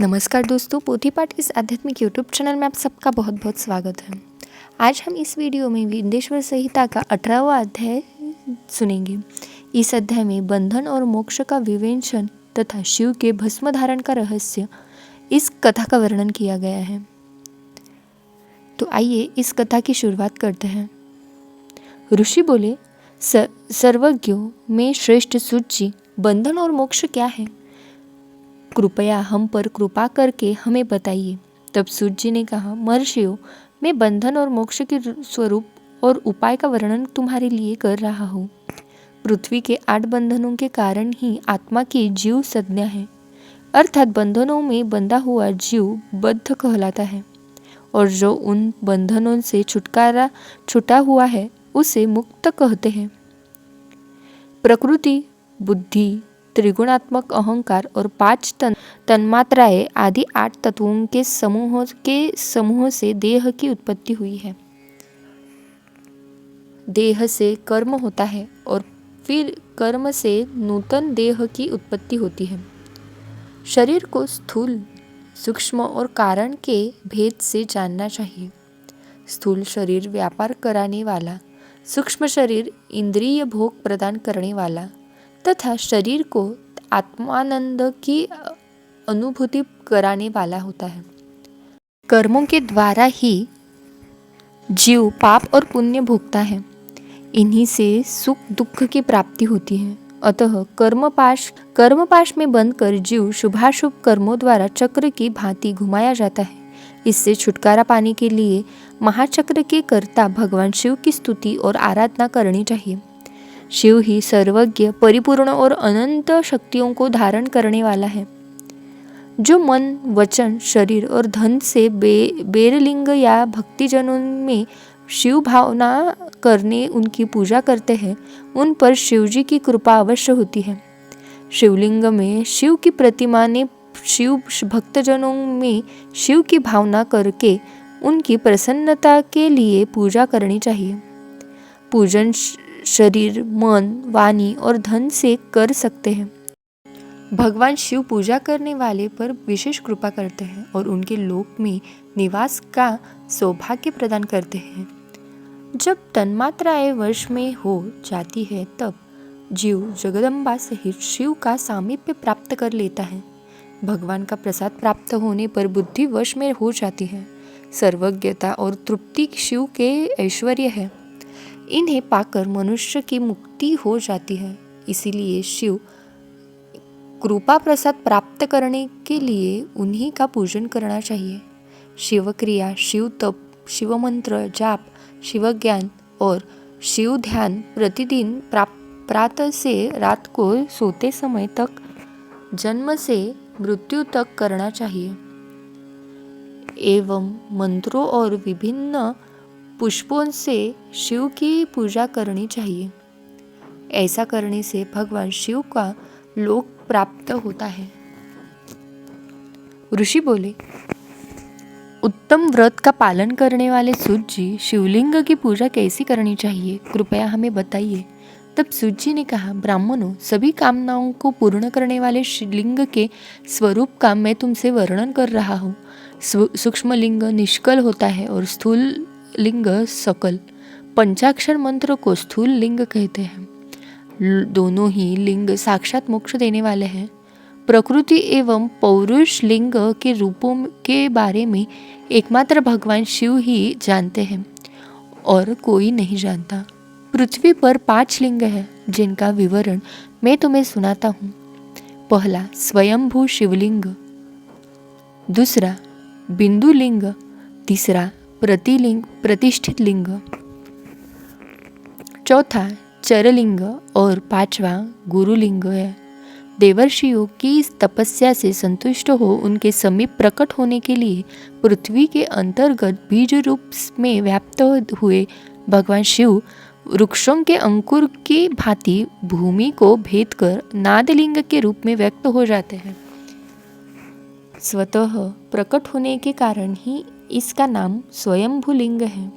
नमस्कार दोस्तों, पोथी पाठ इस आध्यात्मिक यूट्यूब चैनल में आप सबका बहुत बहुत स्वागत है। आज हम इस वीडियो में विंध्येश्वर संहिता का 18वां अध्याय सुनेंगे। इस अध्याय में बंधन और मोक्ष का विवेचन तथा शिव के भस्म धारण का रहस्य इस कथा का वर्णन किया गया है। तो आइए इस कथा की शुरुआत करते हैं। ऋषि बोले, सर्वज्ञों में श्रेष्ठ सूत जी, बंधन और मोक्ष क्या है? कृपया हम पर कृपा करके हमें बताइए। तब सूत जी ने कहा, महर्षियों, मैं बंधन और मोक्ष के स्वरूप और उपाय का वर्णन तुम्हारे लिए कर रहा हूँ। पृथ्वी के 8 बंधनों के कारण ही आत्मा की जीव संज्ञा है, अर्थात बंधनों में बंधा हुआ जीव बद्ध कहलाता है, और जो उन बंधनों से छूटा हुआ है उसे मुक्त कहते हैं। प्रकृति, बुद्धि, त्रिगुणात्मक अहंकार और 5 तन्मात्राएं आदि 8 तत्वों के समूह से देह की उत्पत्ति हुई है। देह से कर्म होता है और फिर कर्म से नूतन देह की उत्पत्ति होती है। शरीर को स्थूल, सूक्ष्म और कारण के भेद से जानना चाहिए। स्थूल शरीर व्यापार कराने वाला, सूक्ष्म शरीर इंद्रिय भोग प्रदान करने वाला तथा शरीर को आत्मानंद की अनुभूति कराने वाला होता है। कर्मों के द्वारा ही जीव पाप और पुण्य भोगता है। इन्हीं से सुख दुख की प्राप्ति होती है। अतः कर्मपाश में बंधकर जीव शुभाशुभ कर्मों द्वारा चक्र की भांति घुमाया जाता है। इससे छुटकारा पाने के लिए महाचक्र के कर्ता भगवान शिव की स्तुति और आराधना करनी चाहिए। शिव ही सर्वज्ञ, परिपूर्ण और अनंत शक्तियों को धारण करने वाला है। जो मन, वचन, शरीर और धन से बेरलिंग या भक्तिजनों में शिव भावना करने उनकी पूजा करते हैं, उन पर शिव जी की कृपा अवश्य होती है। शिवलिंग में शिव की प्रतिमा ने शिव भक्तजनों में शिव की भावना करके उनकी प्रसन्नता के लिए पूजा करनी चाहिए। पूजन शरीर, मन, वाणी और धन से कर सकते हैं। भगवान शिव पूजा करने वाले पर विशेष कृपा करते हैं और उनके लोक में निवास का सौभाग्य प्रदान करते हैं। जब तन्मात्राएं वश में हो जाती है तब जीव जगदम्बा सहित शिव का सामीप्य प्राप्त कर लेता है। भगवान का प्रसाद प्राप्त होने पर बुद्धि वश में हो जाती है। सर्वज्ञता और तृप्ति शिव के ऐश्वर्य है। इन्हें पाकर मनुष्य की मुक्ति हो जाती है। इसीलिए शिव कृपा प्रसाद प्राप्त करने के लिए उन्हीं का पूजन करना चाहिए। शिव क्रिया, शिव तप, शिव मंत्र जाप, शिव ज्ञान और शिव ध्यान प्रतिदिन प्रातः से रात को सोते समय तक, जन्म से मृत्यु तक करना चाहिए। एवं मंत्रों और विभिन्न पुष्पों से शिव की पूजा करनी चाहिए। ऐसा करने से भगवान शिव का लोक प्राप्त होता है। ऋषि बोले, उत्तम व्रत का पालन करने वाले सूत जी, शिवलिंग की पूजा कैसी करनी चाहिए, कृपया हमें बताइए। तब सूत जी ने कहा, ब्राह्मणों, सभी कामनाओं को पूर्ण करने वाले शिवलिंग के स्वरूप का मैं तुमसे वर्णन कर रहा हूँ। सूक्ष्म लिंग निष्कल होता है और स्थूल लिंग सकल। पंचाक्षर मंत्र को स्थूल लिंग कहते हैं। दोनों ही लिंग साक्षात मोक्ष देने वाले हैं। प्रकृति एवं पौरुष लिंग के रूपों के बारे में एकमात्र भगवान शिव ही जानते हैं और कोई नहीं जानता। पृथ्वी पर 5 लिंग हैं जिनका विवरण मैं तुम्हें सुनाता हूँ। पहला स्वयंभू शिवलिंग, दूसरा बिंदु लिंग, तीसरा प्रतिष्ठित लिंग, चौथा चरलिंग और 5वां गुरुलिंग है। देवर्षियों की तपस्या से संतुष्ट हो उनके समीप प्रकट होने के लिए पृथ्वी के अंतर्गत बीज रूप में व्याप्त हुए भगवान शिव वृक्षों के अंकुर की भांति भूमि को भेद कर नादलिंग के रूप में व्यक्त हो जाते हैं। स्वतः प्रकट होने के कारण ही इसका नाम स्वयंभू लिंग है।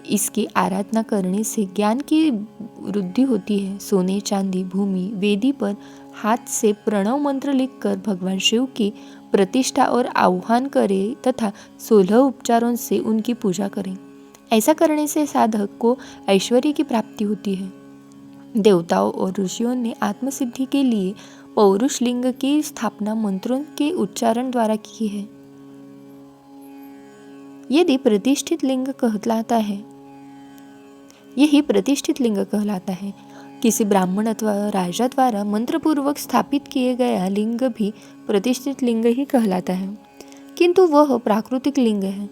इसकी आराधना करने से ज्ञान की वृद्धि होती है। सोने, चांदी, भूमि, वेदी पर हाथ से प्रणव मंत्र लिखकर भगवान शिव की प्रतिष्ठा और आह्वान करें तथा 16 उपचारों से उनकी पूजा करें। ऐसा करने से साधक को ऐश्वर्य की प्राप्ति होती है। देवताओं और ऋषियों ने आत्मसिद्धि के लिए पौरुष लिंग की स्थापना मंत्रों के उच्चारण द्वारा की है। यही प्रतिष्ठित लिंग कहलाता है। किसी ब्राह्मण अथवा राजा द्वारा मंत्रपूर्वक स्थापित किए गया लिंग भी प्रतिष्ठित लिंग ही कहलाता है, किंतु वह प्राकृतिक लिंग है।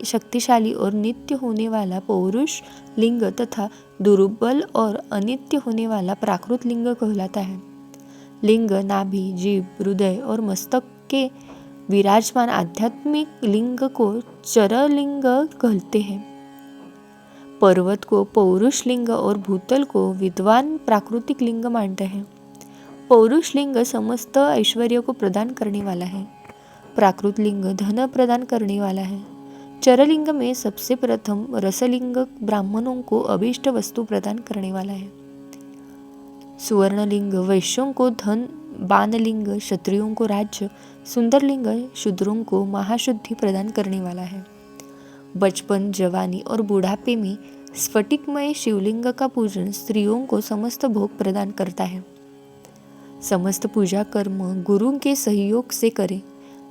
शक्तिशाली और नित्य होने वाला पौरुष लिंग तथा दुर्बल और अनित्य होने वाला प्राकृत लिंग कहलाता है। लिंग नाभि, जीभ, हृदय और मस्तक के विराजमान आध्यात्मिक लिंग को चर लिंग कहते हैं। पर्वत को पौरुष लिंग और भूतल को विद्वान प्राकृतिक लिंग मानते हैं। पौरुष लिंग समस्त ऐश्वर्य को प्रदान करने वाला है। प्राकृत लिंग धन प्रदान करने वाला है। चरलिंग में सबसे प्रथम रसलिंग ब्राह्मणों को अभीष्ट वस्तु प्रदान करने वाला है। सुवर्णलिंग वैश्यों को धन, बाणलिंग क्षत्रियों को राज्य, सुंदरलिंग शूद्रों को महाशुद्धि प्रदान करने वाला है। बचपन, जवानी और बुढ़ापे में स्फटिकमय शिवलिंग का पूजन स्त्रियों को समस्त भोग प्रदान करता है। समस्त पूजा कर्म गुरु के सहयोग से करें।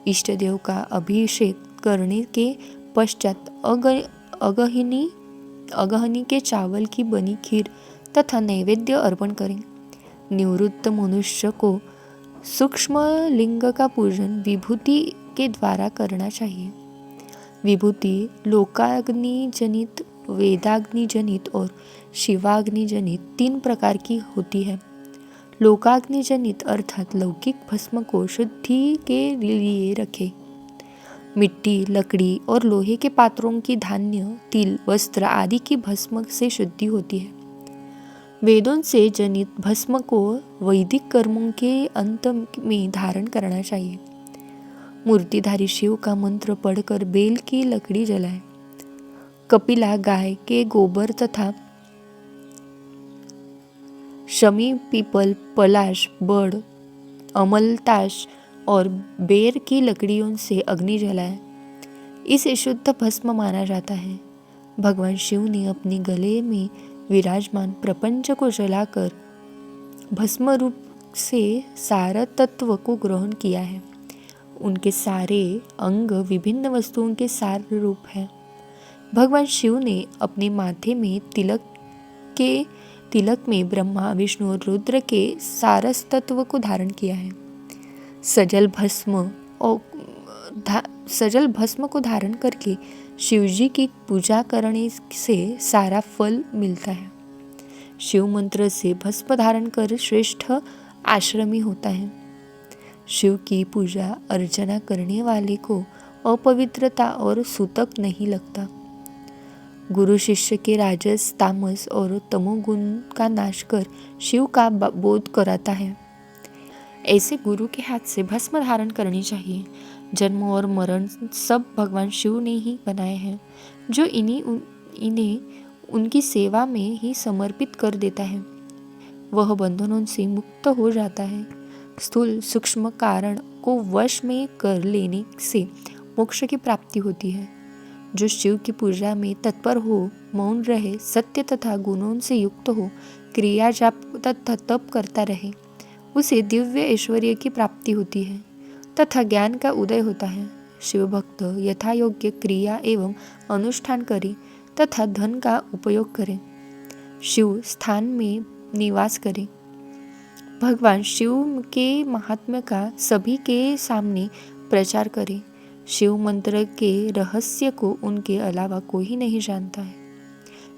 इष्ट देव का अभिषेक करने के पश्चात अगहनी के चावल की बनी खीर तथा नैवेद्य अर्पण करें। निवृत्त मनुष्य को सूक्ष्म लिंग का पूजन विभूति के द्वारा करना चाहिए। विभूति लोकाग्नि जनित, वेदाग्नि जनित और शिवाग्नि जनित 3 प्रकार की होती है। लोकाग्नि जनित अर्थात लौकिक भस्म को शुद्धि के लिए रखे। मिट्टी, लकड़ी और लोहे के पात्रों की धान्य, तिल, वस्त्र आदि की भस्म से शुद्धि होती है। वेदों से जनित भस्म को वैदिक कर्मों के अंत में धारण करना चाहिए। मूर्तिधारी शिव का मंत्र पढ़कर बेल की लकड़ी जलाए। कपिला गाय के गोबर तथा शमी, पीपल, पलाश, बड़, अमलताश और बेर की लकड़ियों से अग्नि जलाए। इसे शुद्ध भस्म माना जाता है। भगवान शिव ने अपने गले में विराजमान प्रपंच को जलाकर भस्म रूप से सार तत्व को ग्रहण किया है। उनके सारे अंग विभिन्न वस्तुओं के सार रूप है। भगवान शिव ने अपने माथे में तिलक में ब्रह्मा, विष्णु और रुद्र के सारस तत्व को धारण किया है। सजल भस्म को धारण करके शिवजी की पूजा करने से सारा फल मिलता है। शिव मंत्र से भस्म धारण कर श्रेष्ठ आश्रमी होता है। शिव की पूजा अर्चना करने वाले को अपवित्रता और सूतक नहीं लगता। गुरु शिष्य के राजस, तामस और तमोगुण का नाश कर शिव का बोध कराता है। ऐसे गुरु के हाथ से भस्म धारण करनी चाहिए। जन्म और मरण सब भगवान शिव ने ही बनाए हैं, जो इन्हें उनकी सेवा में ही समर्पित कर देता है वह बंधनों से मुक्त हो जाता है। स्थूल सूक्ष्म कारण को वश में कर लेने से मोक्ष की प्राप्ति होती है। जो शिव की पूजा में तत्पर हो, मौन रहे, सत्य तथा गुणों से युक्त हो, क्रिया जाप तथा तप करता रहे, उसे दिव्य ऐश्वर्य की प्राप्ति होती है तथा ज्ञान का उदय होता है। शिव भक्त यथा योग्य क्रिया एवं अनुष्ठान करे तथा धन का उपयोग करे। शिव स्थान में निवास करे। भगवान शिव के महात्म्य का सभी के सामने प्रचार करे। शिव मंत्र के रहस्य को उनके अलावा कोई नहीं जानता है,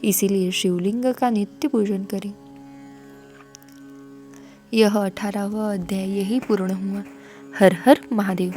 इसीलिए शिवलिंग का नित्य पूजन करें। यह 18वां अध्याय यही पूर्ण हुआ। हर हर महादेव।